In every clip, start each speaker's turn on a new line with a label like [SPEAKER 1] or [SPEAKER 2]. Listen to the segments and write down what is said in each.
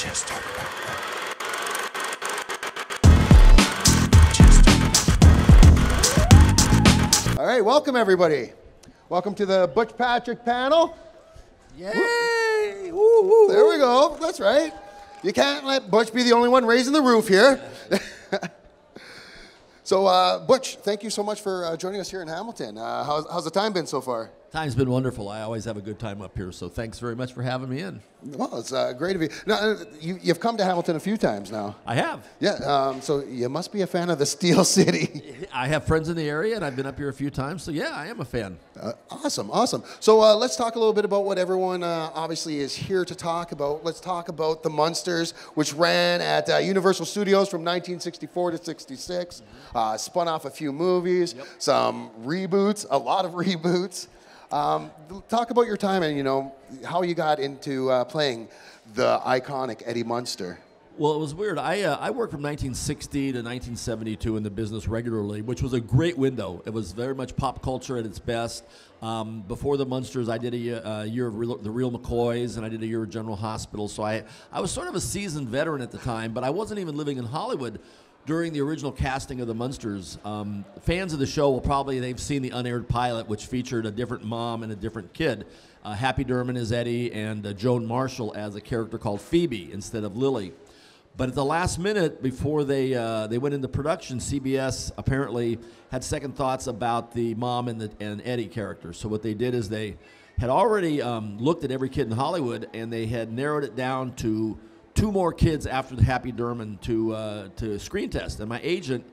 [SPEAKER 1] All right, welcome everybody. Welcome to the Butch Patrick panel.
[SPEAKER 2] Yay! Woo, woo,
[SPEAKER 1] there we go. That's right. You can't let Butch be the only one raising the roof here. So, Butch, thank you so much for joining us here in Hamilton. How's the time been so far?
[SPEAKER 2] Time's been wonderful. I always have a good time up here, so thanks very much for having me in.
[SPEAKER 1] Well, it's great of you. Now, you've come to Hamilton a few times now.
[SPEAKER 2] I have.
[SPEAKER 1] Yeah, so you must be a fan of the Steel City.
[SPEAKER 2] I have friends in the area, and I've been up here a few times, so yeah, I am a fan.
[SPEAKER 1] Awesome. So let's talk a little bit about what everyone obviously is here to talk about. Let's talk about the Munsters, which ran at Universal Studios from 1964 to 66, spun off a few movies, some reboots, a lot of reboots. Talk about your time and, how you got into playing the iconic Eddie Munster.
[SPEAKER 2] Well, it was weird. I worked from 1960 to 1972 in the business regularly, which was a great window. It was very much pop culture at its best. Before the Munsters, I did a year of the Real McCoys, and I did a year of General Hospital. So I was sort of a seasoned veteran at the time, but I wasn't even living in Hollywood during the original casting of the Munsters. Fans of the show they've seen the unaired pilot, which featured a different mom and a different kid. Happy Durman as Eddie and Joan Marshall as a character called Phoebe instead of Lily. But at the last minute, before they went into production, CBS apparently had second thoughts about the mom and Eddie character. So what they did is they had already looked at every kid in Hollywood, and they had narrowed it down to 2 more kids after the Happy Durman to screen test. And my agent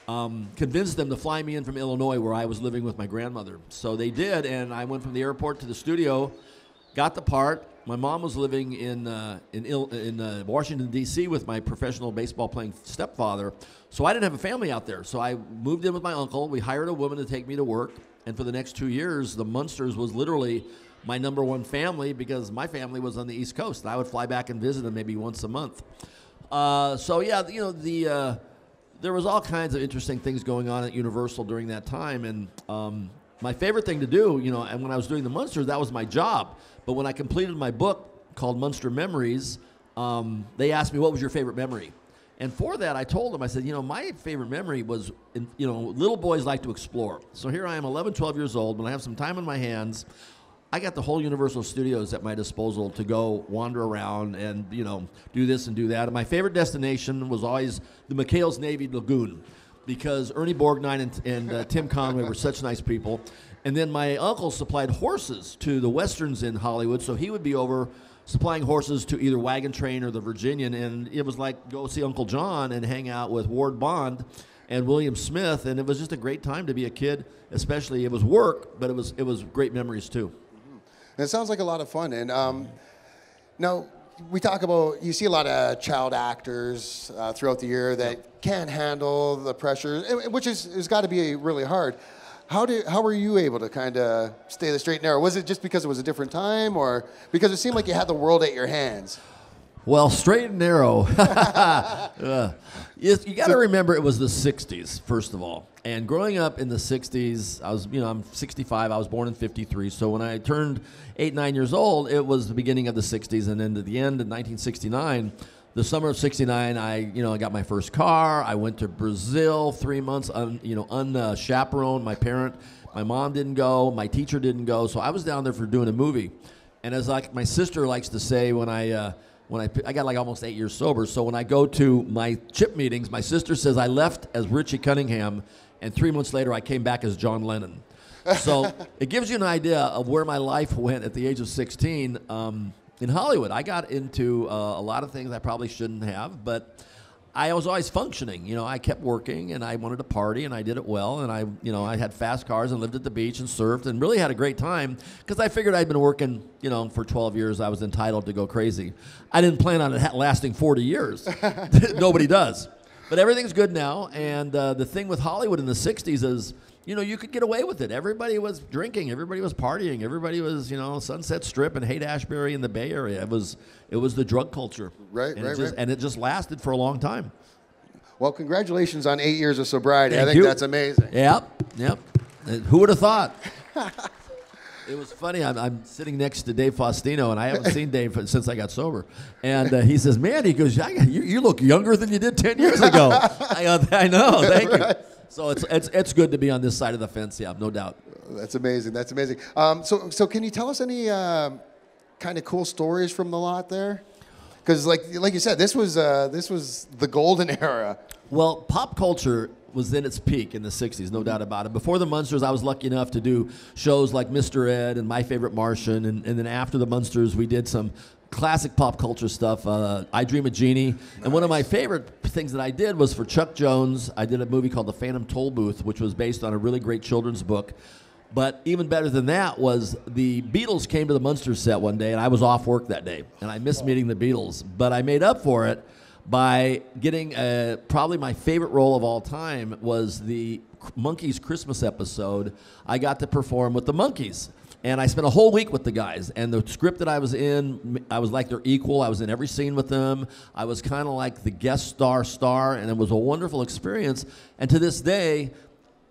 [SPEAKER 2] convinced them to fly me in from Illinois, where I was living with my grandmother. So they did, and I went from the airport to the studio, got the part. My mom was living in Washington, D.C. with my professional baseball playing stepfather, so I didn't have a family out there. So I moved in with my uncle. We hired a woman to take me to work, and for the next 2 years, the Munsters was literally my number one family because my family was on the East Coast. I would fly back and visit them maybe once a month. So yeah, there was all kinds of interesting things going on at Universal during that time, and my favorite thing to do, and when I was doing the Munsters, that was my job. But when I completed my book called Munster Memories, they asked me, what was your favorite memory? And for that, I told them, I said, my favorite memory was, little boys like to explore. So here I am, 11, 12 years old. When I have some time on my hands, I got the whole Universal Studios at my disposal to go wander around and, do this and do that. And my favorite destination was always the McHale's Navy Lagoon, because Ernie Borgnine and Tim Conway were such nice people. And then my uncle supplied horses to the Westerns in Hollywood, so he would be over supplying horses to either Wagon Train or the Virginian, and it was like go see Uncle John and hang out with Ward Bond and William Smith, and it was just a great time to be a kid. Especially, it was work, but it was great memories too.
[SPEAKER 1] And it sounds like a lot of fun. And now we talk about, you see a lot of child actors throughout the year that can't handle the pressure, which has got to be really hard. How were you able to kind of stay the straight and narrow? Was it just because it was a different time, or because it seemed like you had the world at your hands?
[SPEAKER 2] Well, straight and narrow. You got to remember it was the 60s, first of all. And growing up in the 60s, I'm 65, I was born in 53. So when I turned 8, 9 years old, it was the beginning of the 60s. And then to the end of 1969, the summer of 69, I got my first car. I went to Brazil 3 months, unchaperoned. My mom didn't go. My teacher didn't go. So I was down there for doing a movie. And as like my sister likes to say, when I got like almost 8 years sober. So when I go to my CHIP meetings, my sister says I left as Richie Cunningham, and 3 months later I came back as John Lennon. So it gives you an idea of where my life went at the age of 16. In Hollywood, I got into a lot of things I probably shouldn't have, but I was always functioning. I kept working, and I wanted to party, and I did it well, and I had fast cars and lived at the beach and surfed and really had a great time because I figured I'd been working, for 12 years. I was entitled to go crazy. I didn't plan on it lasting 40 years. Nobody does. But everything's good now, and the thing with Hollywood in the 60s is, you could get away with it. Everybody was drinking. Everybody was partying. Everybody was, Sunset Strip and Haight-Ashbury in the Bay Area. It was the drug culture.
[SPEAKER 1] Right.
[SPEAKER 2] And it just lasted for a long time.
[SPEAKER 1] Well, congratulations on 8 years of sobriety.
[SPEAKER 2] Thank
[SPEAKER 1] I think
[SPEAKER 2] you.
[SPEAKER 1] that's amazing.
[SPEAKER 2] Yep. Who would have thought? It was funny. I'm sitting next to Dave Faustino, and I haven't seen Dave since I got sober. And he says, "Man," he goes, "You look younger than you did 10 years ago." I know. Thank you. So it's good to be on this side of the fence. Yeah, no doubt.
[SPEAKER 1] That's amazing. That's amazing. So can you tell us any kind of cool stories from the lot there? Because like you said, this was the golden era. Well,
[SPEAKER 2] pop culture was in its peak in the 60s, no doubt about it. Before the Munsters, I was lucky enough to do shows like Mr. Ed and My Favorite Martian, and then after the Munsters, we did some classic pop culture stuff. I Dream of Jeannie. Nice. And one of my favorite things that I did was for Chuck Jones. I did a movie called The Phantom Toll Booth, which was based on a really great children's book. But even better than that was the Beatles came to the Munsters set one day, and I was off work that day, and I missed meeting the Beatles. But I made up for it by getting probably my favorite role of all time was the Monkees Christmas episode. I got to perform with the Monkees. And I spent a whole week with the guys. And the script that I was in, I was like their equal. I was in every scene with them. I was kind of like the guest star, and it was a wonderful experience. And to this day,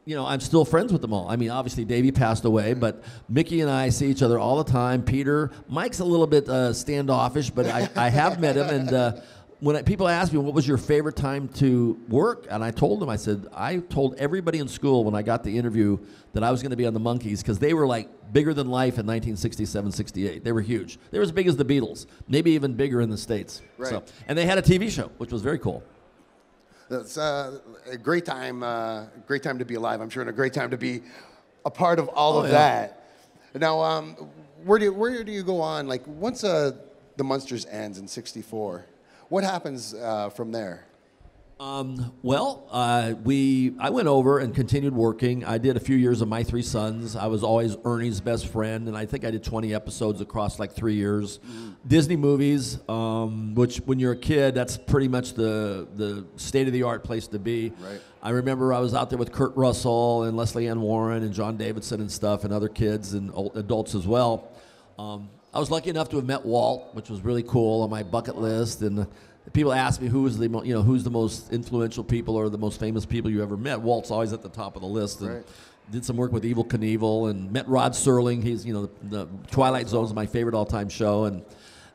[SPEAKER 2] you know, I'm still friends with them all. I mean, obviously, Davey passed away, but Mickey and I see each other all the time. Peter, Mike's a little bit standoffish, but I have met him. And when people ask me, what was your favorite time to work? And I told them, I said, I told everybody in school when I got the interview that I was going to be on the Monkees because they were like bigger than life in 1967, 68. They were huge. They were as big as the Beatles, maybe even bigger in the States.
[SPEAKER 1] Right.
[SPEAKER 2] So, and they had a TV show, which was very cool.
[SPEAKER 1] It's a great time to be alive, I'm sure, and a great time to be a part of all of that. Now, where do you go on? Like, once the Munsters ends in '64, what happens from there?
[SPEAKER 2] I went over and continued working. I did a few years of My Three Sons. I was always Ernie's best friend, and I think I did 20 episodes across like 3 years. Disney movies, which when you're a kid, that's pretty much the state-of-the-art place to be.
[SPEAKER 1] Right.
[SPEAKER 2] I remember I was out there with Kurt Russell and Leslie Ann Warren and John Davidson and stuff, and other kids and adults as well. I was lucky enough to have met Walt, which was really cool on my bucket list, and people ask me who's the most influential people or the most famous people you ever met. Walt's always at the top of the list. And
[SPEAKER 1] right.
[SPEAKER 2] Did some work with Evel Knievel and met Rod Serling. He's the Twilight Zone is my favorite all-time show, and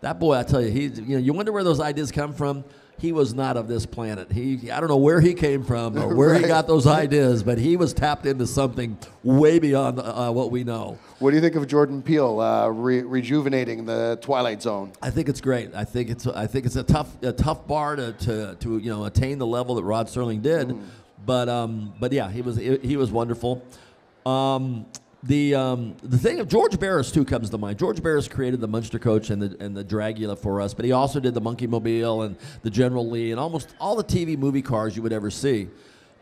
[SPEAKER 2] that boy, I tell you, you wonder where those ideas come from. He was not of this planet. I don't know where he came from or where he got those ideas, but he was tapped into something way beyond what we know.
[SPEAKER 1] What do you think of Jordan Peele rejuvenating the Twilight Zone?
[SPEAKER 2] I think it's great. I think it's a tough bar to attain the level that Rod Serling did, but yeah, he was wonderful. The thing of George Barris too comes to mind. George Barris created the Munster Coach and the Dragula for us, but he also did the Monkey Mobile and the General Lee and almost all the TV movie cars you would ever see.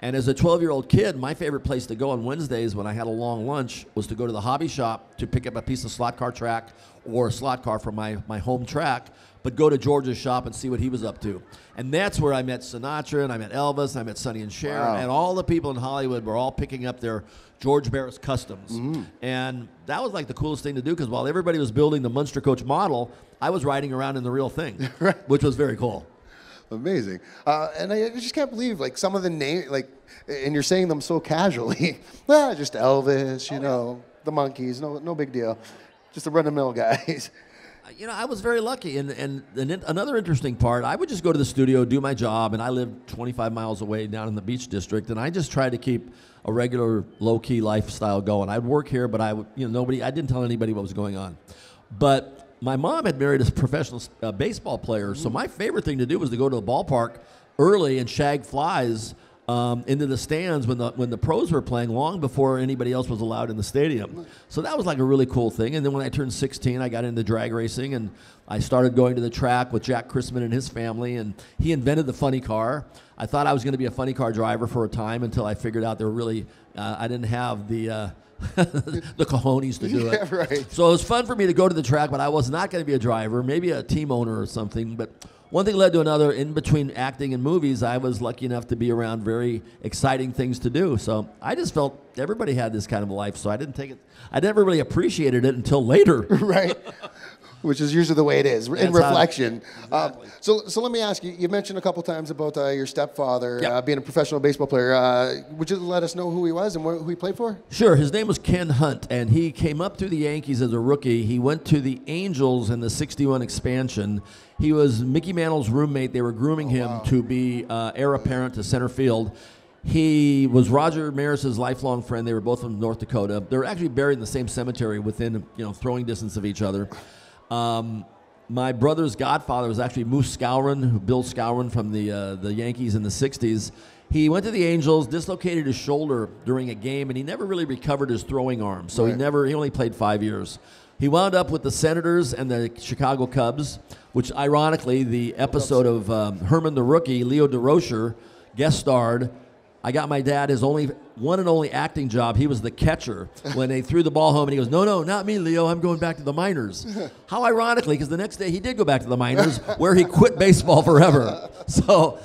[SPEAKER 2] And as a 12-year-old kid, my favorite place to go on Wednesdays when I had a long lunch was to go to the hobby shop to pick up a piece of slot car track or a slot car from my home track, but go to George's shop and see what he was up to. And that's where I met Sinatra, and I met Elvis, and I met Sonny and Cher, and all the people in Hollywood were all picking up their George Barris customs. And that was like the coolest thing to do because while everybody was building the Munster Coach model, I was riding around in the real thing, which was very cool.
[SPEAKER 1] Amazing. And I just can't believe, like, some of the names, like, and you're saying them so casually. Just Elvis, the Monkees, no big deal. Just the run-of-the-mill guys.
[SPEAKER 2] I was very lucky. And another interesting part, I would just go to the studio, do my job, and I lived 25 miles away down in the Beach District, and I just tried to keep a regular low-key lifestyle going. I'd work here, but I didn't tell anybody what was going on. But my mom had married a professional baseball player, so my favorite thing to do was to go to the ballpark early and shag flies into the stands when the pros were playing long before anybody else was allowed in the stadium. So that was like a really cool thing. And then when I turned 16, I got into drag racing, and I started going to the track with Jack Chrisman and his family, and he invented the funny car. I thought I was going to be a funny car driver for a time until I figured out there were really I didn't have the the cojones to do it.
[SPEAKER 1] Right.
[SPEAKER 2] So it was fun for me to go to the track, but I was not going to be a driver, maybe a team owner or something. But one thing led to another. In between acting and movies, I was lucky enough to be around very exciting things to do. So I just felt everybody had this kind of life, so I didn't take it. I never really appreciated it until later.
[SPEAKER 1] Right. Which is usually the way it is, in reflection.
[SPEAKER 2] Exactly.
[SPEAKER 1] So let me ask you, you mentioned a couple times about your stepfather
[SPEAKER 2] Yep.
[SPEAKER 1] being a professional baseball player. Would you let us know who he was and who he played for?
[SPEAKER 2] Sure. His name was Ken Hunt, and he came up through the Yankees as a rookie. He went to the Angels in the 61 expansion. He was Mickey Mantle's roommate. They were grooming him to be heir apparent to center field. He was Roger Maris's lifelong friend. They were both from North Dakota. They were actually buried in the same cemetery within throwing distance of each other. My brother's godfather was actually Moose Skowron, Bill Skowron from the Yankees in the 60s. He went to the Angels, dislocated his shoulder during a game, and he never really recovered his throwing arm. So he only played 5 years. He wound up with the Senators and the Chicago Cubs, which ironically, the episode of Herman the Rookie, Leo DeRocher, guest starred. I got my dad his one and only acting job. He was the catcher when they threw the ball home, and he goes, no, not me, Leo. I'm going back to the minors. How ironically, because the next day he did go back to the minors, where he quit baseball forever. So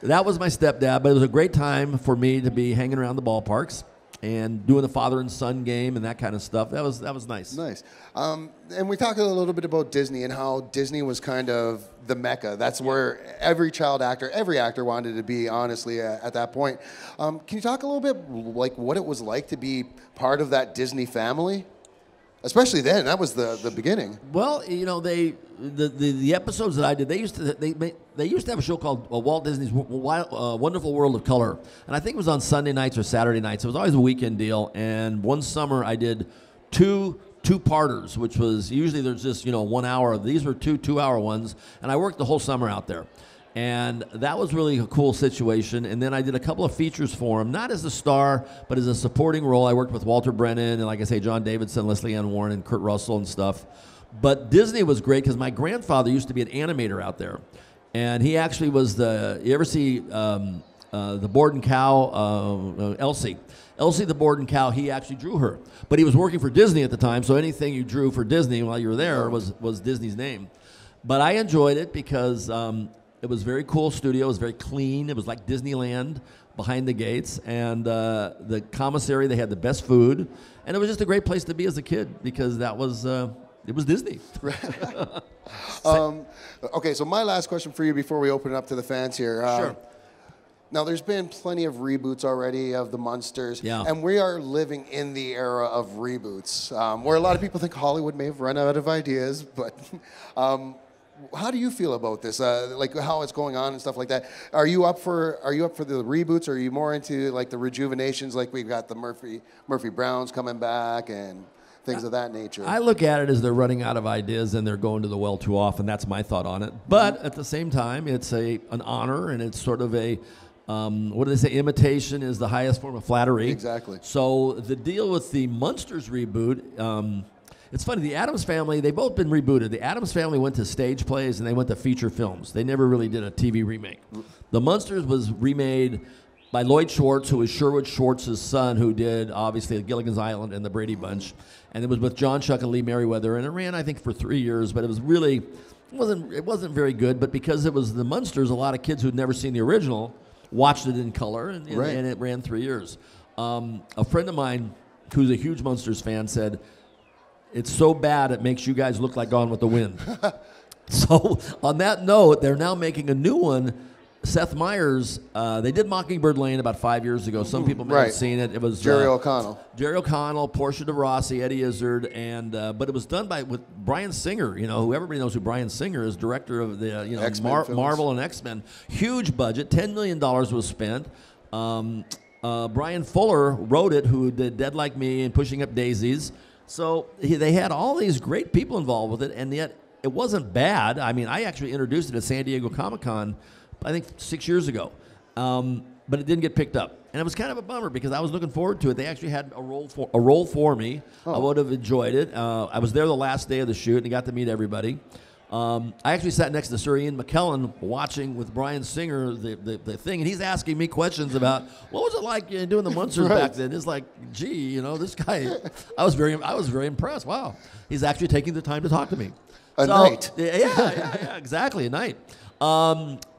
[SPEAKER 2] that was my stepdad, but it was a great time for me to be hanging around the ballparks and doing the father and son game and that kind of stuff. That was nice.
[SPEAKER 1] Nice. And we talked a little bit about Disney and how Disney was kind of the mecca. That's where every actor wanted to be, honestly, at that point. Can you talk a little bit like what it was like to be part of that Disney family? Especially then, that was the beginning.
[SPEAKER 2] Well, the episodes that I did, they used to have a show called Walt Disney's Wonderful World of Color, and I think it was on Sunday nights or Saturday nights. It was always a weekend deal. And one summer I did two-parters, which was usually there's just 1 hour. These were two-hour ones, and I worked the whole summer out there. And that was really a cool situation. And then I did a couple of features for him, not as a star, but as a supporting role. I worked with Walter Brennan and, like I say, John Davidson, Leslie Ann Warren, and Kurt Russell and stuff. But Disney was great because my grandfather used to be an animator out there. And he actually was you ever see the Borden cow, Elsie? Elsie the Borden cow, he actually drew her. But he was working for Disney at the time, so anything you drew for Disney while you were there was Disney's name. But I enjoyed it because it was very cool studio. It was very clean. It was like Disneyland behind the gates. And the commissary, they had the best food. And it was just a great place to be as a kid because it was Disney.
[SPEAKER 1] Okay, so my last question for you before we open it up to the fans here.
[SPEAKER 2] Sure.
[SPEAKER 1] Now, there's been plenty of reboots already of the Munsters,
[SPEAKER 2] yeah.
[SPEAKER 1] And we are living in the era of reboots, where a lot of people think Hollywood may have run out of ideas, but how do you feel about this? Like how it's going on and stuff like that. Are you up for the reboots? Or are you more into like the rejuvenations? Like we've got the Murphy Browns coming back and things of that nature.
[SPEAKER 2] I look at it as they're running out of ideas and they're going to the well too often. That's my thought on it. But at the same time, it's an honor and it's sort of a what do they say? Imitation is the highest form of flattery.
[SPEAKER 1] Exactly.
[SPEAKER 2] So the deal with the Munsters reboot. It's funny, the Addams Family, they've both been rebooted. The Addams Family went to stage plays and they went to feature films. They never really did a TV remake. The Munsters was remade by Lloyd Schwartz, who was Sherwood Schwartz's son, who did, obviously, Gilligan's Island and the Brady Bunch. And it was with John Schuck and Lee Merriweather. And it ran, I think, for 3 years, but it was really, it wasn't very good. But because it was the Munsters, a lot of kids who'd never seen the original watched it in color, and it ran 3 years. A friend of mine, who's a huge Munsters fan, said, "It's so bad it makes you guys look like Gone with the Wind." So on that note, they're now making a new one. Seth Meyers, they did Mockingbird Lane about 5 years ago. Some people may have seen it. It was
[SPEAKER 1] Jerry O'Connell,
[SPEAKER 2] Portia de Rossi, Eddie Izzard, and but it was done with Bryan Singer. Who everybody knows who Bryan Singer is, director of the Marvel and X-Men. Huge budget, $10 million was spent. Brian Fuller wrote it, who did Dead Like Me and Pushing Up Daisies. So they had all these great people involved with it, and yet it wasn't bad. I mean, I actually introduced it at San Diego Comic-Con, I think 6 years ago, but it didn't get picked up. And it was kind of a bummer because I was looking forward to it. They actually had a role for me. I would have enjoyed it. I was there the last day of the shoot and got to meet everybody. I actually sat next to Sir Ian McKellen watching with Bryan Singer the thing, and he's asking me questions about what was it like doing the Munsters back then. It's like, gee, this guy. I was very impressed. Wow, he's actually taking the time to talk to me.
[SPEAKER 1] A night.
[SPEAKER 2] Yeah, exactly, a night.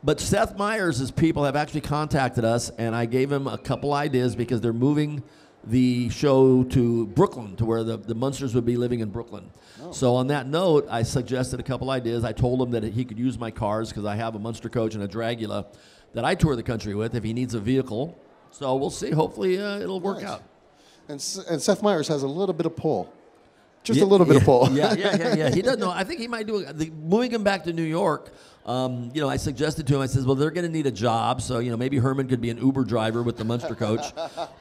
[SPEAKER 2] But Seth Meyers' people have actually contacted us, and I gave him a couple ideas because they're moving the show to Brooklyn, to where the Munsters would be living in Brooklyn. So on that note, I suggested a couple ideas. I told him that he could use my cars because I have a Munster coach and a Dragula that I tour the country with if he needs a vehicle. So we'll see. Hopefully it'll work out.
[SPEAKER 1] And Seth Meyers has a little bit of pull. Just a little bit of pull.
[SPEAKER 2] Yeah. He doesn't know. I think he might do it. Moving him back to New York, I suggested to him, I said, well, they're going to need a job. So, maybe Herman could be an Uber driver with the Munster coach.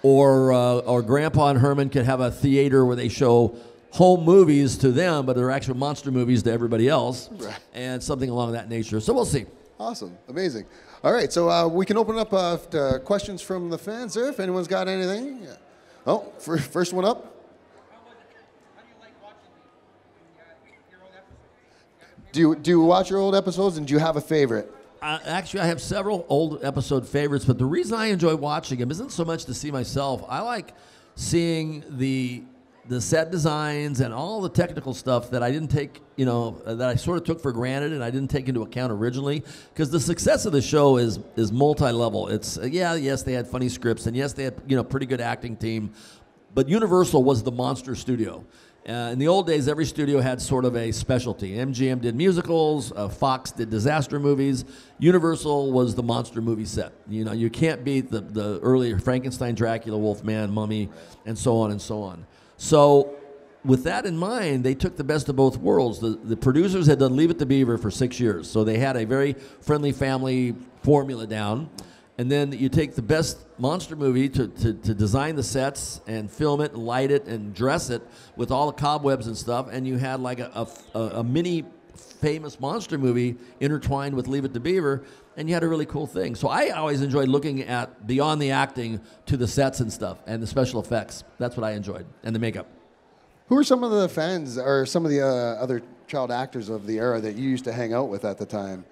[SPEAKER 2] or Grandpa and Herman could have a theater where they show home movies to them, but they're actual monster movies to everybody else. Right. And something along that nature. So we'll see.
[SPEAKER 1] Awesome. Amazing. All right. So we can open up to questions from the fans there if anyone's got anything. Yeah. Oh, first one up. Do you watch your old episodes, and do you have a favorite?
[SPEAKER 2] Actually, I have several old episode favorites, but the reason I enjoy watching them isn't so much to see myself. I like seeing the set designs and all the technical stuff that I didn't take, that I sort of took for granted and I didn't take into account originally. Because the success of the show is multi-level. It's yes, they had funny scripts, and yes, they had pretty good acting team, but Universal was the monster studio. In the old days, every studio had sort of a specialty. MGM did musicals, Fox did disaster movies. Universal was the monster movie set. You can't beat the earlier Frankenstein, Dracula, Wolfman, Mummy, and so on and so on. So with that in mind, they took the best of both worlds. The producers had done Leave It to Beaver for 6 years, so they had a very friendly family formula down. And then you take the best monster movie to design the sets and film it, and light it, and dress it with all the cobwebs and stuff, and you had like a mini famous monster movie intertwined with Leave It to Beaver, and you had a really cool thing. So I always enjoyed looking at beyond the acting to the sets and stuff and the special effects. That's what I enjoyed, and the makeup.
[SPEAKER 1] Who are some of the fans or some of the other child actors of the era that you used to hang out with at the time?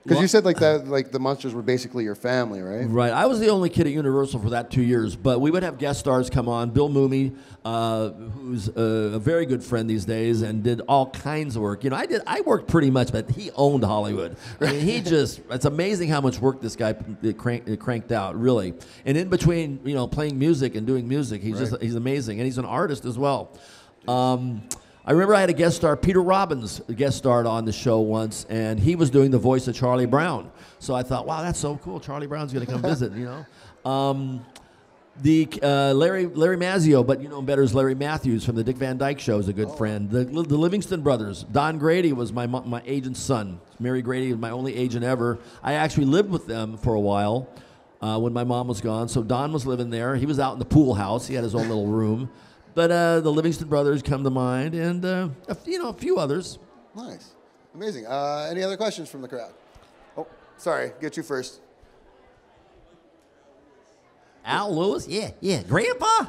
[SPEAKER 1] Because you said like the Munsters were basically your family, right?
[SPEAKER 2] Right. I was the only kid at Universal for that 2 years, but we would have guest stars come on. Bill Mumy, who's a very good friend these days, and did all kinds of work. I worked pretty much, but he owned Hollywood. I mean, it's amazing how much work this guy cranked out, really. And in between, playing music and doing music, he's amazing, and he's an artist as well. I remember I had a guest star, Peter Robbins, guest starred on the show once, and he was doing the voice of Charlie Brown. So I thought, wow, that's so cool. Charlie Brown's going to come visit, Larry Mazzio, but you know him better as Larry Matthews from the Dick Van Dyke Show, is a good friend. The Livingston brothers. Don Grady was my agent's son. Mary Grady was my only agent ever. I actually lived with them for a while when my mom was gone. So Don was living there. He was out in the pool house. He had his own little room. But the Livingston brothers come to mind, and a few others.
[SPEAKER 1] Nice, amazing. Any other questions from the crowd? Oh, sorry, get you first.
[SPEAKER 2] Al Lewis, yeah, Grandpa.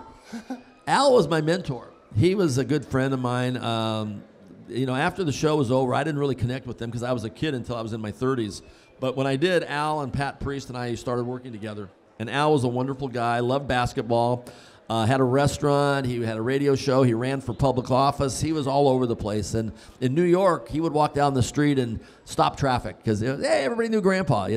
[SPEAKER 2] Al was my mentor. He was a good friend of mine. After the show was over, I didn't really connect with them because I was a kid until I was in my 30s. But when I did, Al and Pat Priest and I started working together. And Al was a wonderful guy, loved basketball. Had a restaurant, he had a radio show, he ran for public office, he was all over the place. And in New York, he would walk down the street and stop traffic because, hey, everybody knew Grandpa,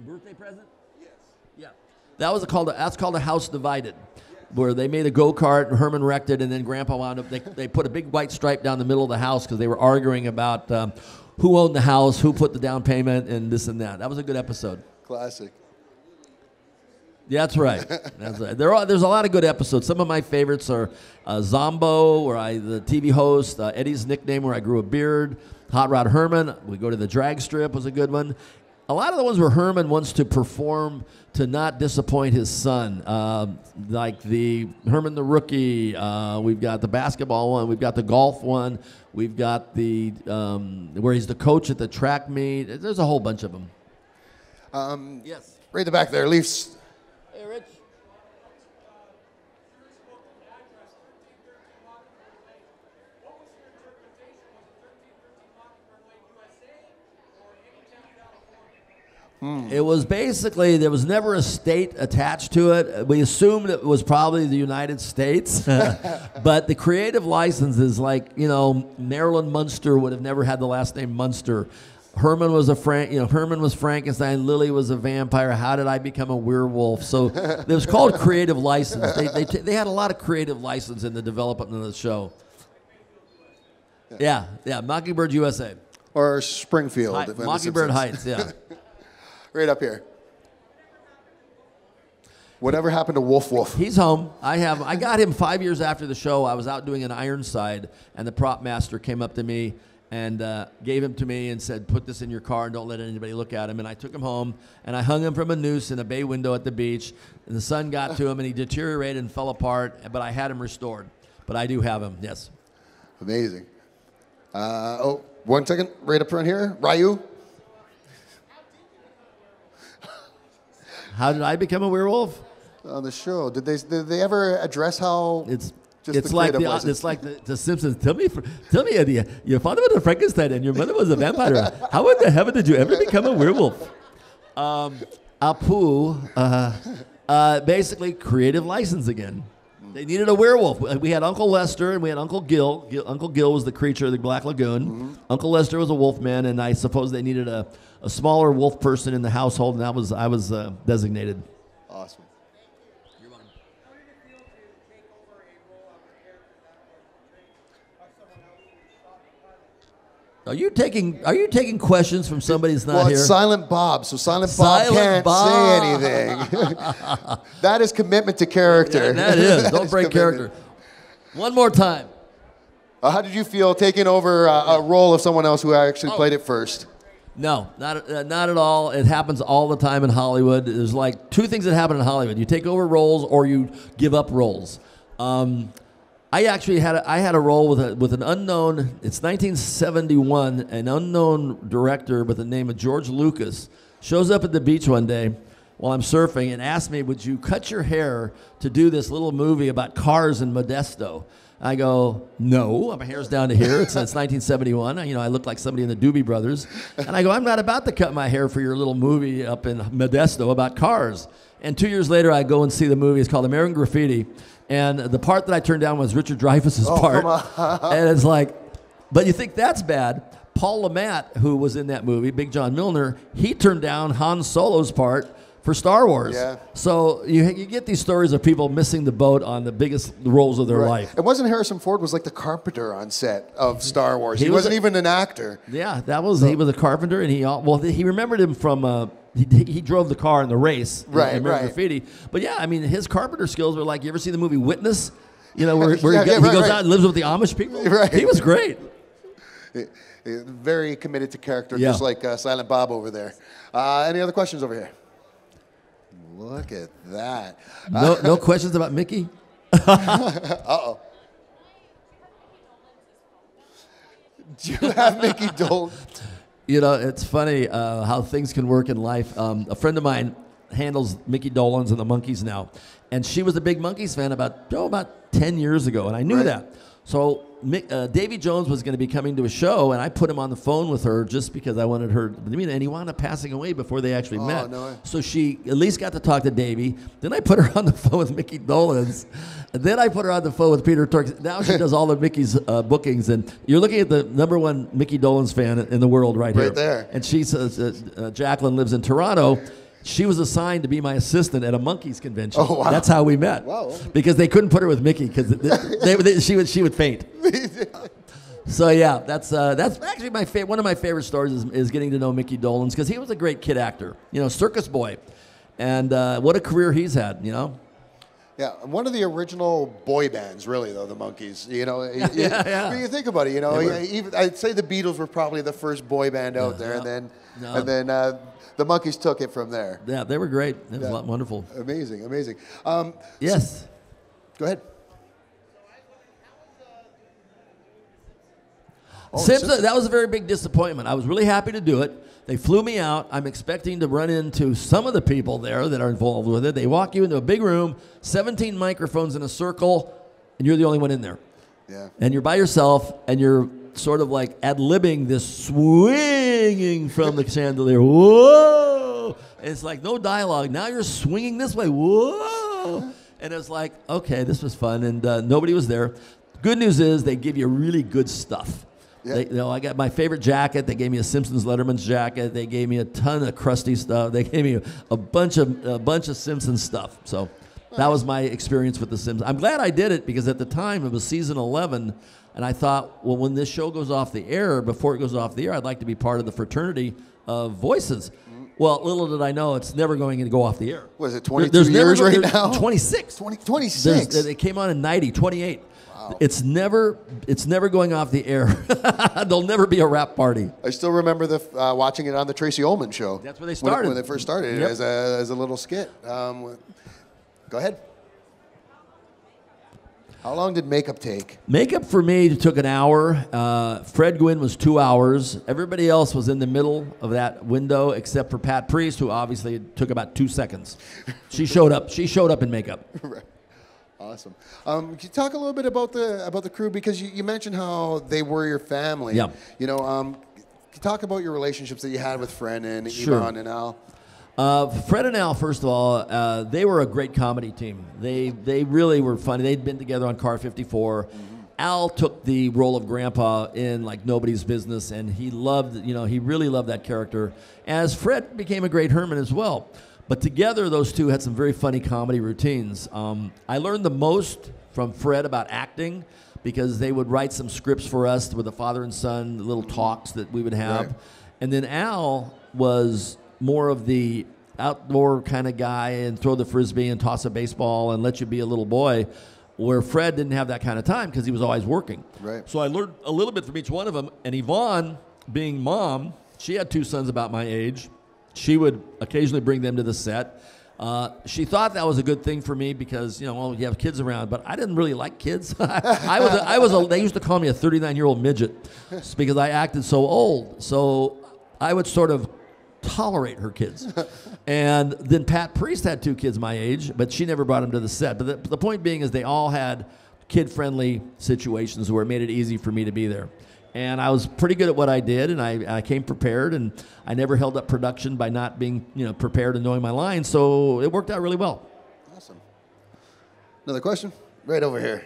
[SPEAKER 2] Birthday present? Yes. Yeah. That's called a house divided, where they made a go-kart and Herman wrecked it, and then Grandpa wound up, they put a big white stripe down the middle of the house because they were arguing about who owned the house, who put the down payment, and this and that. That was a good episode.
[SPEAKER 1] Classic.
[SPEAKER 2] Yeah, that's right. There's a lot of good episodes. Some of my favorites are Zombo, where the TV host, Eddie's Nickname, where I grew a beard, Hot Rod Herman, we go to the drag strip, was a good one. A lot of the ones where Herman wants to perform to not disappoint his son, like the Herman the Rookie. We've got the basketball one. We've got the golf one. We've got the where he's the coach at the track meet. There's a whole bunch of them. Yes.
[SPEAKER 1] Right at the back there, Leafs.
[SPEAKER 2] Hey, Rich. It was basically, there was never a state attached to it. We assumed it was probably the United States. But the creative license is like, Marilyn Munster would have never had the last name Munster. Herman was Herman was Frankenstein. Lilley was a vampire. How did I become a werewolf? So it was called creative license. They had a lot of creative license in the development of the show. Yeah. Mockingbird USA.
[SPEAKER 1] Or Springfield.
[SPEAKER 2] Mockingbird Heights, yeah.
[SPEAKER 1] Right up here. Whatever happened to Wolf?
[SPEAKER 2] He's home. I got him 5 years after the show. I was out doing an Ironside, and the prop master came up to me and gave him to me and said, put this in your car and don't let anybody look at him. And I took him home, and I hung him from a noose in a bay window at the beach. And the sun got to him, and he deteriorated and fell apart, but I had him restored. But I do have him, yes.
[SPEAKER 1] Amazing. 1 second, right up front here. Ryu.
[SPEAKER 2] How did I become a werewolf?
[SPEAKER 1] On the show, did they ever address how
[SPEAKER 2] it's like the Simpsons? Tell me, Eddie, your father was a Frankenstein and your mother was a vampire. How in the heaven did you ever become a werewolf? Apu, basically creative license again. They needed a werewolf. We had Uncle Lester and we had Uncle Gil. Uncle Gil was the creature of the Black Lagoon. Mm-hmm. Uncle Lester was a wolf man, and I suppose they needed a smaller wolf person in the household, and I was designated.
[SPEAKER 1] Awesome.
[SPEAKER 2] Are you taking questions from somebody that's not here?
[SPEAKER 1] Well, it's Silent Bob, so Silent Bob can't say anything. That is commitment to character.
[SPEAKER 2] Yeah, that is. Don't break character. One more time.
[SPEAKER 1] How did you feel taking over a role of someone else who actually played it first?
[SPEAKER 2] No, not at all. It happens all the time in Hollywood. There's like two things that happen in Hollywood. You take over roles or you give up roles. I actually had a role with an unknown. It's 1971. An unknown director with the name of George Lucas shows up at the beach one day while I'm surfing and asked me, "Would you cut your hair to do this little movie about cars in Modesto?" I go, "No, my hair's down to here. It's 1971. I look like somebody in the Doobie Brothers." And I go, "I'm not about to cut my hair for your little movie up in Modesto about cars." And 2 years later, I go and see the movie. It's called American Graffiti. And the part that I turned down was Richard Dreyfuss's part. And it's like, but you think that's bad. Paul LeMat, who was in that movie, Big John Milner, he turned down Han Solo's part for Star Wars. Yeah. So you get these stories of people missing the boat on the biggest roles of their life.
[SPEAKER 1] It wasn't Harrison Ford was like the carpenter on set of Star Wars. He wasn't even an actor.
[SPEAKER 2] Yeah, he was a carpenter, and he remembered him from he drove the car in the race in American Graffiti. But yeah, his carpenter skills were like, you ever see the movie Witness? Where he goes out and lives with the Amish people. Right. He was great.
[SPEAKER 1] Very committed to character, just like Silent Bob over there. Any other questions over here? Look at that.
[SPEAKER 2] No questions about Mickey?
[SPEAKER 1] Uh-oh. Do you have Mickey Dolan?
[SPEAKER 2] It's funny how things can work in life. A friend of mine handles Mickey Dolenz and the Monkees now. And she was a big Monkees fan about 10 years ago, and I knew that. So Davy Jones was going to be coming to a show, and I put him on the phone with her just because I wanted her. And he wound up passing away before they actually met. No way. So she at least got to talk to Davy. Then I put her on the phone with Mickey Dolenz. And then I put her on the phone with Peter Tork. Now she does all the Mickey's bookings. And you're looking at the #1 Mickey Dolenz fan in the world right here.
[SPEAKER 1] Right there.
[SPEAKER 2] And she says, Jacqueline lives in Toronto. She was assigned to be my assistant at a Monkees convention. Oh, wow. That's how we met. Wow. Because they couldn't put her with Mickey because she would faint. So yeah, that's actually one of my favorite stories is getting to know Mickey Dolenz because he was a great kid actor, circus boy, and what a career he's had,
[SPEAKER 1] Yeah, one of the original boy bands, really, though, the Monkees. When you think about it, even I'd say the Beatles were probably the first boy band out there, and then the Monkees took it from there.
[SPEAKER 2] Yeah, they were great. It was wonderful.
[SPEAKER 1] Amazing.
[SPEAKER 2] Yes.
[SPEAKER 1] Go ahead.
[SPEAKER 2] Simpsons, that was a very big disappointment. I was really happy to do it. They flew me out. I'm expecting to run into some of the people there that are involved with it. They walk you into a big room, 17 microphones in a circle, and you're the only one in there. Yeah. And you're by yourself, and you're sort of like ad-libbing this swinging from the chandelier. Whoa! And it's like no dialogue. Now you're swinging this way. Whoa! And it's like, okay, this was fun, and nobody was there. Good news is they give you really good stuff.
[SPEAKER 1] Yeah.
[SPEAKER 2] I got my favorite jacket. They gave me a Simpsons Letterman's jacket. They gave me a ton of crusty stuff. They gave me a bunch of Simpsons stuff. So that was my experience with The Simpsons. I'm glad I did it because at the time it was season 11, and I thought, well, when this show goes off the air, before it goes off the air, I'd like to be part of the fraternity of voices. Well, little did I know, it's never going to go off the air.
[SPEAKER 1] Was it 22 years right now?
[SPEAKER 2] 26.
[SPEAKER 1] 26.
[SPEAKER 2] It came on in 90, 28.
[SPEAKER 1] Wow.
[SPEAKER 2] It's never going off the air. There'll never be a rap party.
[SPEAKER 1] I still remember watching it on the Tracy Ullman show.
[SPEAKER 2] That's where they started.
[SPEAKER 1] When they first started
[SPEAKER 2] Yep.
[SPEAKER 1] as a little skit. Go ahead. How long did makeup take?
[SPEAKER 2] Makeup for me took an hour. Fred Gwynn was 2 hours. Everybody else was in the middle of that window except for Pat Priest, who obviously took about 2 seconds. She showed up. She showed up in makeup.
[SPEAKER 1] Right. Awesome. Can you talk a little bit about the crew, because you mentioned how they were your family.
[SPEAKER 2] Yeah.
[SPEAKER 1] You know, can you talk about your relationships that you had with Fred and
[SPEAKER 2] Sure.
[SPEAKER 1] Yvonne and Al?
[SPEAKER 2] Fred and Al, first of all, they were a great comedy team. They really were funny. They'd been together on Car 54. Mm-hmm. Al took the role of Grandpa in like nobody's business, and he really loved that character. As Fred became a great Herman as well. But together, those two had some very funny comedy routines. I learned the most from Fred about acting because they would write some scripts for us with a father and son, little talks that we would have. Right. And then Al was more of the outdoor kind of guy and throw the frisbee and toss a baseball and let you be a little boy, where Fred didn't have that kind of time because he was always working.
[SPEAKER 1] Right.
[SPEAKER 2] So I learned a little bit from each one of them. And Yvonne, being mom, she had 2 sons about my age. She would occasionally bring them to the set. She thought that was a good thing for me because, you have kids around, but I didn't really like kids. They used to call me a 39-year-old midget because I acted so old. So I would sort of tolerate her kids. And then Pat Priest had 2 kids my age, but she never brought them to the set. But the point being is they all had kid-friendly situations where it made it easy for me to be there. And I was pretty good at what I did, and I came prepared, and I never held up production by not being prepared and knowing my lines, so it worked out really well.
[SPEAKER 1] Awesome. Another question? Right over here.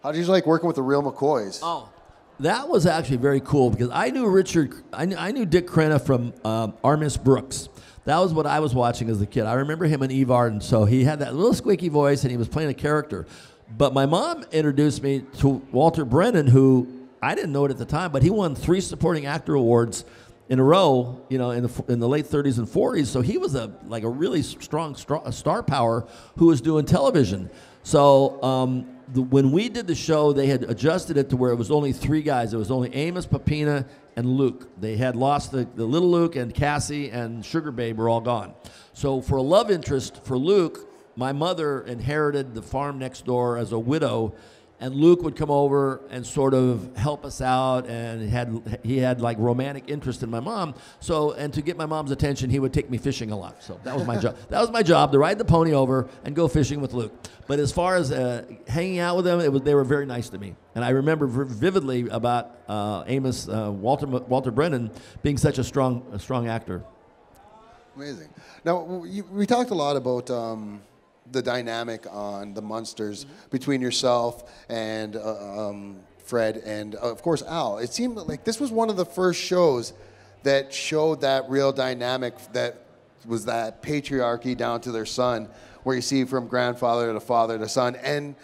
[SPEAKER 1] How did you like working with the Real McCoys?
[SPEAKER 2] Oh, that was actually very cool because I knew I knew Dick Crenna from Armis Brooks. That was what I was watching as a kid. I remember him in Eve Arden, so he had that little squeaky voice, and he was playing a character. But my mom introduced me to Walter Brennan, who I didn't know it at the time, but he won 3 supporting actor awards in a row, in the late 30s and 40s. So he was a really strong star power who was doing television. So when we did the show, they had adjusted it to where it was only 3 guys. It was only Amos, Peppina, and Luke. They had lost the little Luke, and Cassie and Sugar Babe were all gone. So for a love interest for Luke, my mother inherited the farm next door as a widow, and Luke would come over and sort of help us out, and he had like romantic interest in my mom. So, and to get my mom's attention, he would take me fishing a lot. So that was my job. That was my job, to ride the pony over and go fishing with Luke. But as far as hanging out with them, they were very nice to me. And I remember vividly about Amos, Walter Brennan being such a strong actor.
[SPEAKER 1] Amazing. Now, we talked a lot about the dynamic on the Munsters between yourself and Fred and, of course, Al. It seemed like this was one of the first shows that showed that real dynamic that was that patriarchy down to their son, where you see from grandfather to father to son, and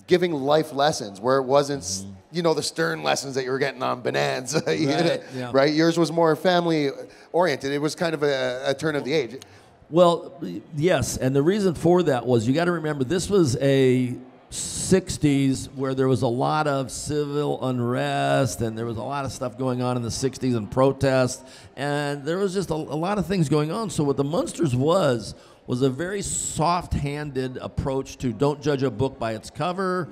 [SPEAKER 1] giving life lessons where it wasn't, the stern lessons that you were getting on Bonanza.
[SPEAKER 2] Right, yeah.
[SPEAKER 1] Right? Yours was more family-oriented. It was kind of a turn of the age.
[SPEAKER 2] Well, yes, and the reason for that was you got to remember this was a 60s where there was a lot of civil unrest and there was a lot of stuff going on in the 60s and protests, and there was just a lot of things going on. So what the Munsters was a very soft-handed approach to don't judge a book by its cover.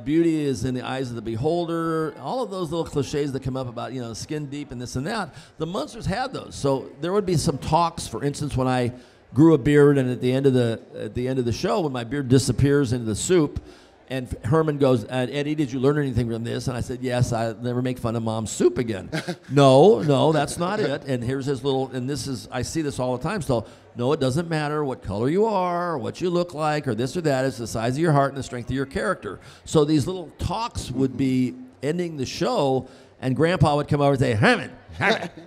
[SPEAKER 2] Beauty is in the eyes of the beholder. All of those little cliches that come up about, skin deep and this and that. The Munsters had those. So there would be some talks, for instance, when I grew a beard, and at the end of the show, when my beard disappears into the soup, And Herman goes, Eddie, did you learn anything from this? And I said, yes, I never make fun of mom's soup again. No, that's not it. And here's his little, and this is, I see this all the time still. No, it doesn't matter what color you are, or what you look like, or this or that. It's the size of your heart and the strength of your character. So these little talks would be ending the show, and Grandpa would come over and say, Herman,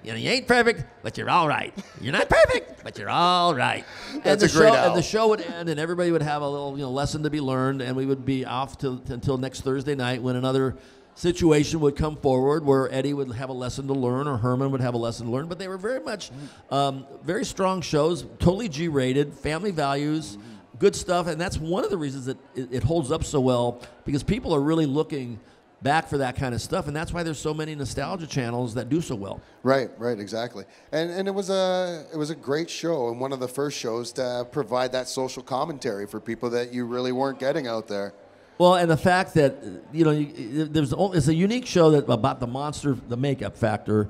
[SPEAKER 2] you ain't perfect, but you're all right. You're not perfect, but you're all right.
[SPEAKER 1] That's a great
[SPEAKER 2] And the show would end, and everybody would have a little lesson to be learned, and we would be off until next Thursday night when another situation would come forward where Eddie would have a lesson to learn or Herman would have a lesson to learn. But they were very much very strong shows, totally G-rated, family values, good stuff. And that's one of the reasons that it holds up so well, because people are really looking back for that kind of stuff, and that's why there's so many nostalgia channels that do so well.
[SPEAKER 1] Right, exactly. And it was a great show, and one of the first shows to provide that social commentary for people that you really weren't getting out there.
[SPEAKER 2] Well, and the fact that it's a unique show that about the monster, the makeup factor.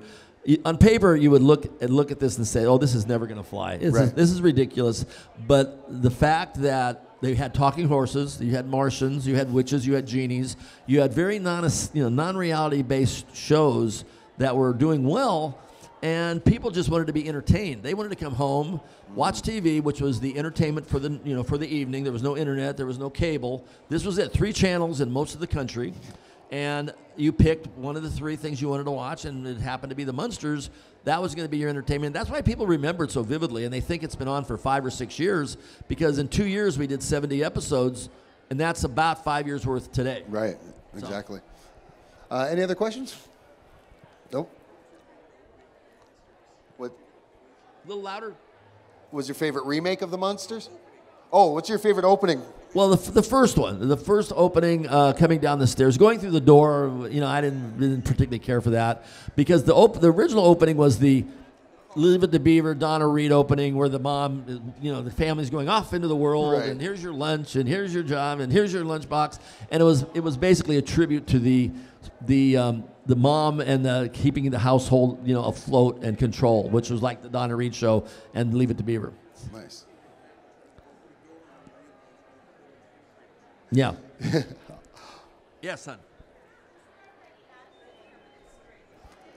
[SPEAKER 2] On paper, you would look at this and say, "Oh, this is never going to fly. This is ridiculous." But the fact that they had talking horses, you had Martians, you had witches, you had genies, you had very non-reality based shows that were doing well, and people just wanted to be entertained. They wanted to come home, watch TV, which was the entertainment for the evening. There was no internet, there was no cable. This was it, 3 channels in most of the country, and you picked one of the 3 things you wanted to watch, and it happened to be the Munsters. That was going to be your entertainment. That's why people remember it so vividly, and they think it's been on for 5 or 6 years, because in 2 years we did 70 episodes, and that's about 5 years worth today.
[SPEAKER 1] Right, exactly. Any other questions? Nope. What?
[SPEAKER 2] A little louder.
[SPEAKER 1] Was your favorite remake of the Munsters? Oh, what's your favorite opening?
[SPEAKER 2] Well, the first one, the first opening, coming down the stairs, going through the door. I didn't particularly care for that, because the original opening was the Leave It to Beaver, Donna Reed opening, where the mom, the family's going off into the world,
[SPEAKER 1] right.
[SPEAKER 2] And here's your lunch, and here's your job, and here's your lunchbox, and it was basically a tribute to the mom and the keeping the household afloat and control, which was like the Donna Reed show and Leave It to Beaver.
[SPEAKER 1] Nice.
[SPEAKER 2] Yeah. Yes, son.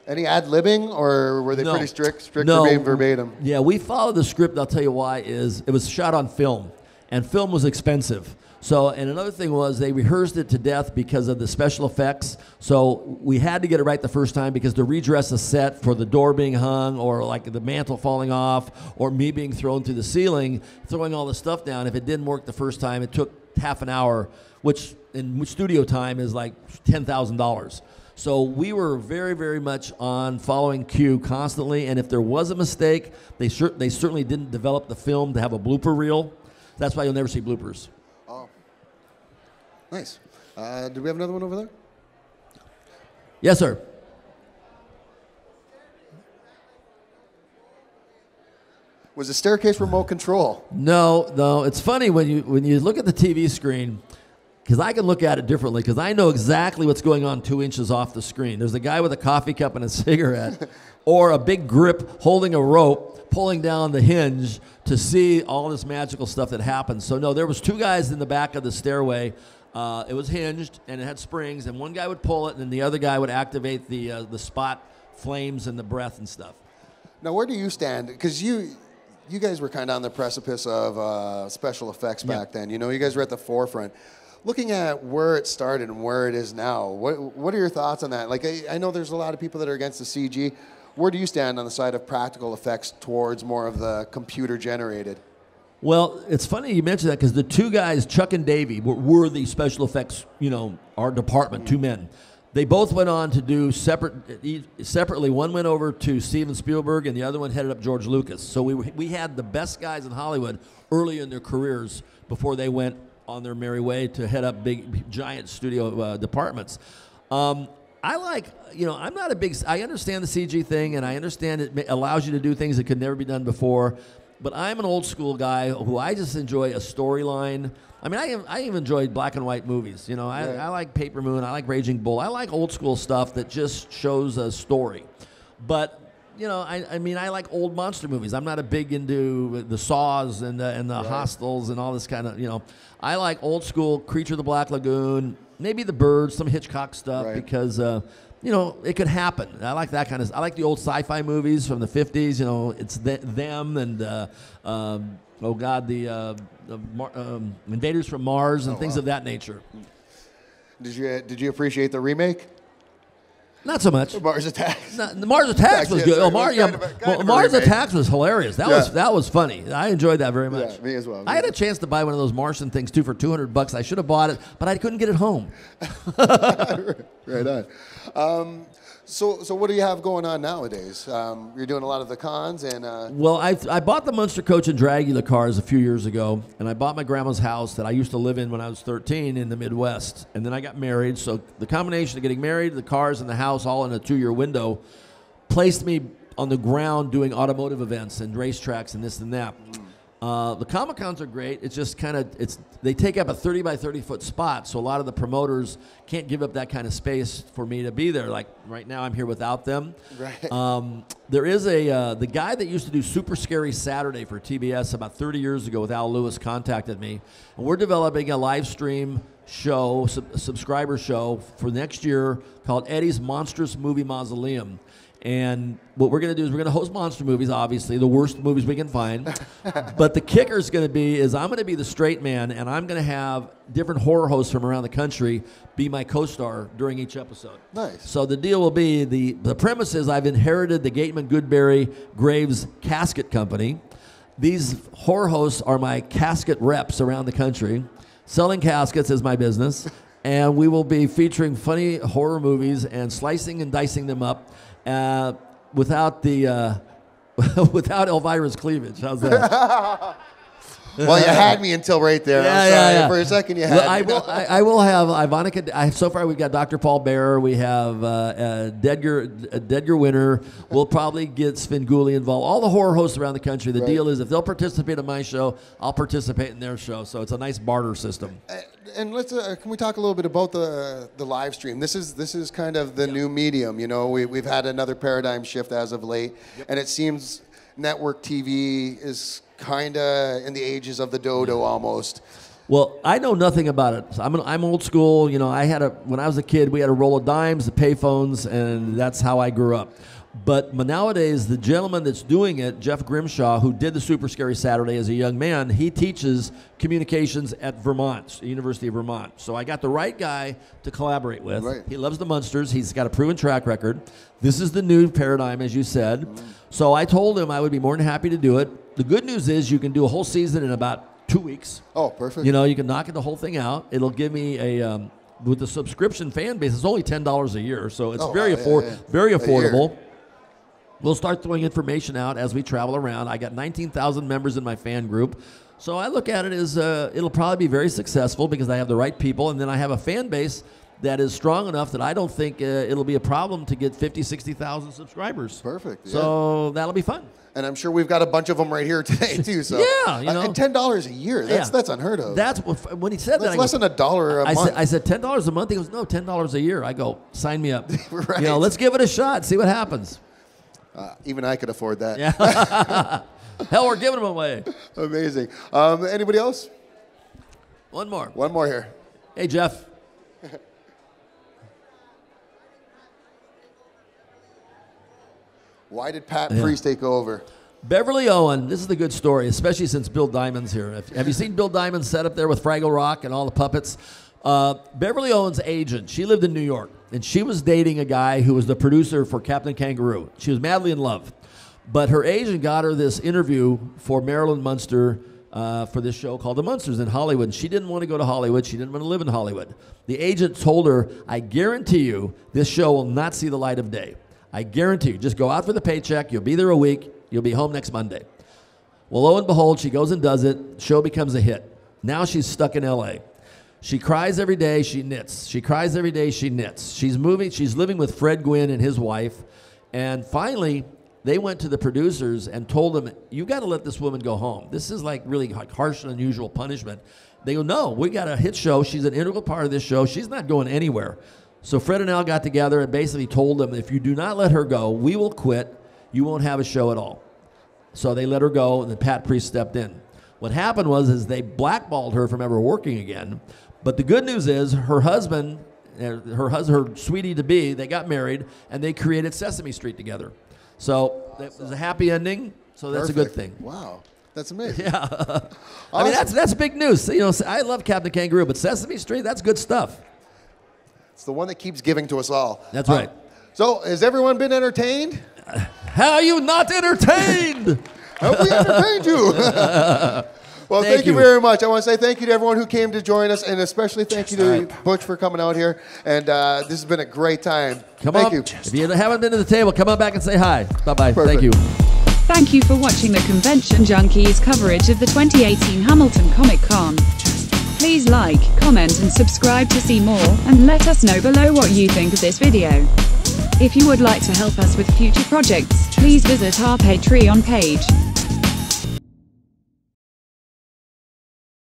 [SPEAKER 1] Any ad-libbing, or were they pretty strict
[SPEAKER 2] No.
[SPEAKER 1] verbatim?
[SPEAKER 2] Yeah, we followed the script. I'll tell you why. It was shot on film, and film was expensive. So, and another thing was they rehearsed it to death because of the special effects. So we had to get it right the first time, because to redress a set for the door being hung, or like the mantle falling off, or me being thrown through the ceiling, throwing all the stuff down, if it didn't work the first time, it took half an hour, which in studio time is like $10,000. So we were very, very much on following cue constantly, and if there was a mistake, they certainly didn't develop the film to have a blooper reel. That's why you'll never see bloopers.
[SPEAKER 1] Oh, nice. Do we have another one over there?
[SPEAKER 2] Yes, sir.
[SPEAKER 1] Was the staircase remote control?
[SPEAKER 2] No. It's funny when you look at the TV screen, because I can look at it differently, because I know exactly what's going on 2 inches off the screen. There's a guy with a coffee cup and a cigarette, or a big grip holding a rope, pulling down the hinge to see all this magical stuff that happens. So no, there was 2 guys in the back of the stairway. It was hinged, and it had springs, and one guy would pull it, and then the other guy would activate the spot flames and the breath and stuff.
[SPEAKER 1] Now, where do you stand? Because you guys were kind of on the precipice of special effects back then. You guys were at the forefront. Looking at where it started and where it is now, what are your thoughts on that? Like, I know there's a lot of people that are against the CG. Where do you stand on the side of practical effects towards more of the computer-generated?
[SPEAKER 2] Well, it's funny you mentioned that, because the 2 guys, Chuck and Davey, were the special effects, our department, 2 men. They both went on to do separately. One went over to Steven Spielberg, and the other one headed up George Lucas. So we had the best guys in Hollywood early in their careers before they went on their merry way to head up big, giant studio departments. I understand the CG thing, and I understand it allows you to do things that could never be done before, but I'm an old school guy who I just enjoy a storyline. I mean, I even enjoyed black and white movies. I like Paper Moon, I like Raging Bull, I like old school stuff that just shows a story. But you know, I mean, I like old monster movies. I'm not a big into the Saws and the Hostels and all this kind of, you know. I like old school Creature of the Black Lagoon, maybe The Birds, some Hitchcock stuff because, you know, it could happen. I like that kind of. I like the old sci-fi movies from the 50s. You know, it's them and oh God, the Invaders from Mars and things of that nature.
[SPEAKER 1] Did you appreciate the remake?
[SPEAKER 2] Not so much.
[SPEAKER 1] Mars Attacks.
[SPEAKER 2] No, the Mars Attacks was good. Mars Attacks was hilarious. That was funny. I enjoyed that very much.
[SPEAKER 1] Yeah, me as well.
[SPEAKER 2] I had a chance to buy one of those Martian things too for $200. I should have bought it, but I couldn't get it home.
[SPEAKER 1] Right on. So what do you have going on nowadays? You're doing a lot of the cons and.
[SPEAKER 2] Well, I bought the Munster Coach and Dragula cars a few years ago, and I bought my grandma's house that I used to live in when I was 13 in the Midwest, and then I got married. So the combination of getting married, the cars, and the house all in a 2-year window placed me on the ground doing automotive events and racetracks and this and that. The Comic-Cons are great. It's just kind of, they take up a 30 by 30 foot spot, so a lot of the promoters can't give up that kind of space for me to be there. Like right now I'm here without them.
[SPEAKER 1] Right.
[SPEAKER 2] There is the guy that used to do Super Scary Saturday for TBS about 30 years ago with Al Lewis contacted me, and we're developing a live stream show, subscriber show for next year called Eddie's Monstrous Movie Mausoleum. And what we're going to do is we're going to host monster movies, obviously, the worst movies we can find. But the kicker is going to be I'm going to be the straight man, and I'm going to have different horror hosts from around the country be my co-star during each episode.
[SPEAKER 1] Nice.
[SPEAKER 2] So the deal will be, the premise is I've inherited the Gateman Goodberry Graves Casket Company. These horror hosts are my casket reps around the country. Selling caskets is my business. And we will be featuring funny horror movies and slicing and dicing them up. Without without Elvira's cleavage. How's that?
[SPEAKER 1] Well, you had me until right there.
[SPEAKER 2] Yeah.
[SPEAKER 1] For a second, you had me.
[SPEAKER 2] I will have Ivonica. So far, we've got Dr. Paul Bearer. We have Dedgar Winter. We'll probably get Svengoolie involved. All the horror hosts around the country. The deal is if they'll participate in my show, I'll participate in their show. So it's a nice barter system.
[SPEAKER 1] And let's can we talk a little bit about the live stream? This is kind of the new medium. You know, we've had another paradigm shift as of late, and it seems network TV is kind of in the ages of the dodo almost.
[SPEAKER 2] Well, I know nothing about it. I'm old school. You know, when I was a kid, we had a roll of dimes, the payphones, and that's how I grew up. But nowadays, the gentleman that's doing it, Jeff Grimshaw, who did the Super Scary Saturday as a young man, he teaches communications at Vermont, the University of Vermont. So I got the right guy to collaborate with.
[SPEAKER 1] Right.
[SPEAKER 2] He loves the Munsters. He's got a proven track record. This is the new paradigm, as you said. So I told him I would be more than happy to do it. The good news is you can do a whole season in about 2 weeks.
[SPEAKER 1] Oh, perfect.
[SPEAKER 2] You know, you can knock the whole thing out. It'll give me with the subscription fan base, it's only $10 a year. So it's very affordable. We'll start throwing information out as we travel around. I got 19,000 members in my fan group. So I look at it as it'll probably be very successful because I have the right people. And then I have a fan base that is strong enough that I don't think it'll be a problem to get 50, 60,000 subscribers.
[SPEAKER 1] Perfect. Yeah.
[SPEAKER 2] So that'll be fun.
[SPEAKER 1] And I'm sure we've got a bunch of them right here today, too. So.
[SPEAKER 2] Yeah, you know.
[SPEAKER 1] And $10 a year, that's unheard of.
[SPEAKER 2] That's when he said
[SPEAKER 1] that's
[SPEAKER 2] that.
[SPEAKER 1] Less than $1 a month.
[SPEAKER 2] I said $10 a month. He goes, no, $10 a year. I go, sign me up.
[SPEAKER 1] Right.
[SPEAKER 2] You know, let's give it a shot, see what happens.
[SPEAKER 1] Even I could afford that.
[SPEAKER 2] Yeah. Hell, we're giving them away.
[SPEAKER 1] Amazing. Anybody else?
[SPEAKER 2] One more.
[SPEAKER 1] One more here.
[SPEAKER 2] Hey, Jeff.
[SPEAKER 1] Why did Pat Priest take over?
[SPEAKER 2] Beverly Owen, this is a good story, especially since Bill Diamond's here. Have you seen Bill Diamond set up there with Fraggle Rock and all the puppets? Beverly Owen's agent, she lived in New York, and she was dating a guy who was the producer for Captain Kangaroo. She was madly in love. But her agent got her this interview for Marilyn Munster for this show called The Munsters in Hollywood. And she didn't want to go to Hollywood. She didn't want to live in Hollywood. The agent told her, I guarantee you this show will not see the light of day. I guarantee you. Just go out for the paycheck. You'll be there a week. You'll be home next Monday. Well, lo and behold, she goes and does it. Show becomes a hit. Now she's stuck in L.A. She cries every day. She knits. She cries every day. She knits. She's moving. She's living with Fred Gwynn and his wife. And finally, they went to the producers and told them, you got to let this woman go home. This is like really harsh and unusual punishment. They go, no, we got a hit show. She's an integral part of this show. She's not going anywhere. So Fred and Al got together and basically told them, if you do not let her go, we will quit, you won't have a show at all. So they let her go, and then Pat Priest stepped in. What happened was they blackballed her from ever working again. But the good news is her husband, her sweetie-to-be, they got married, and they created Sesame Street together. So it was a happy ending, so that's a good thing.
[SPEAKER 1] Wow. That's amazing.
[SPEAKER 2] Yeah.
[SPEAKER 1] Awesome.
[SPEAKER 2] I mean, that's big news. You know, I love Captain Kangaroo, but Sesame Street, that's good stuff.
[SPEAKER 1] It's the one that keeps giving to us all.
[SPEAKER 2] That's right.
[SPEAKER 1] So has everyone been entertained?
[SPEAKER 2] How are you not entertained?
[SPEAKER 1] Have we entertained you? Well, thank you very much. I want to say thank you to everyone who came to join us, and especially thank you to Butch for coming out here. And this has been a great time. Thank you.
[SPEAKER 2] If you haven't been to the table, come on back and say hi. Bye-bye. Thank you.
[SPEAKER 3] Thank you for watching the Convention Junkies coverage of the 2018 Hamilton Comic Con. Please like, comment and subscribe to see more, and let us know below what you think of this video. If you would like to help us with future projects, please visit our Patreon page.